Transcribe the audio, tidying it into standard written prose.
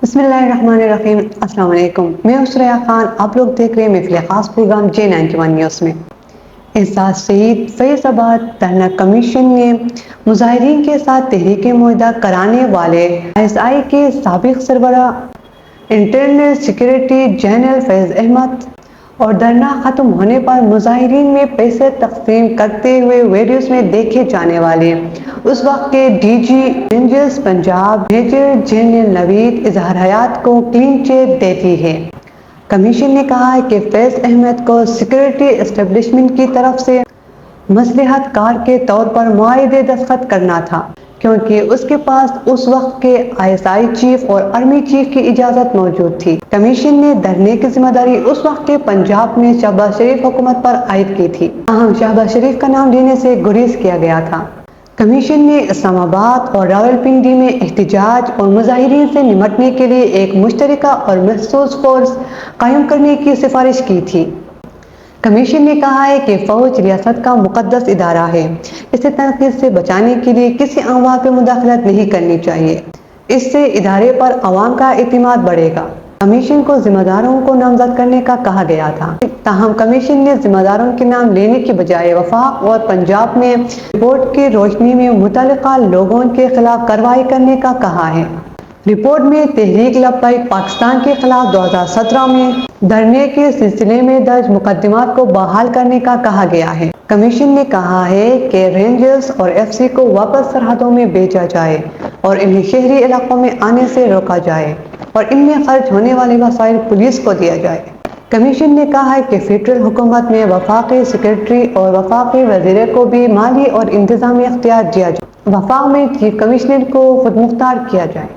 بسم اللہ الرحمن الرحیم۔ السلام علیکم، میں اسریا خان، آپ لوگ دیکھ رہے ہیں محفل خاص پروگرام J91 نیوز میں۔ احساس شہید فیض آباد دھرنا کمیشن نے مظاہرین کے ساتھ تحریک معاہدہ کرانے والے ISI کے سابق سربراہ انٹرنل سیکریٹری جنرل فیض احمد اور دھرنا ختم ہونے پر مظاہرین میں پیسے تقسیم کرتے ہوئے ویڈیوز میں دیکھے جانے والے اس وقت کے DG Rangers Punjab major general Naveed Izhar Hayat کو کلین چٹ دیتی ہے۔ کمیشن نے کہا ہے کہ فیض احمد کو سیکورٹی اسٹیبلشمنٹ کی طرف سے مصلحت کار کے طور پر معاہدے دستخط کرنا تھا، کیونکہ اس کے پاس اس وقت کے ISI چیف اور آرمی چیف کی اجازت موجود تھی۔ کمیشن نے دھرنے کی ذمہ داری اس وقت کے پنجاب میں شہباز شریف حکومت پر عائد کی تھی، تاہم شہباز شریف کا نام لینے سے گریز کیا گیا تھا۔ کمیشن نے اسلام آباد اور راولپنڈی میں احتجاج اور مظاہرین سے نمٹنے کے لیے ایک مشترکہ اور مخصوص فورس قائم کرنے کی سفارش کی تھی۔ کمیشن نے کہا ہے کہ فوج ریاست کا مقدس ادارہ ہے، اسے تنقید سے بچانے کے لیے کسی امور پہ مداخلت نہیں کرنی چاہیے، اس سے ادارے پر عوام کا اعتماد بڑھے گا۔ کمیشن کو ذمہ داروں کو نامزد کرنے کا کہا گیا تھا، تاہم کمیشن نے ذمہ داروں کے نام لینے کی بجائے وفاق اور پنجاب میں رپورٹ کی روشنی میں متعلقہ لوگوں کے خلاف کارروائی کرنے کا کہا ہے۔ رپورٹ میں تحریک لبیک پاکستان کے خلاف 2017 میں دھرنے کے سلسلے میں درج مقدمات کو بحال کرنے کا کہا گیا ہے۔ کمیشن نے کہا ہے کہ رینجرز اور FC کو واپس سرحدوں میں بھیجا جائے اور انہیں شہری علاقوں میں آنے سے روکا جائے اور ان میں خرچ ہونے والے وسائل پولیس کو دیا جائے۔ کمیشن نے کہا ہے کہ فیڈرل حکومت میں وفاقی سیکریٹری اور وفاقی وزیر کو بھی مالی اور انتظامی اختیار دیا جائے۔ وفاق میں چیف کمشنر کو خود مختار کیا جائے۔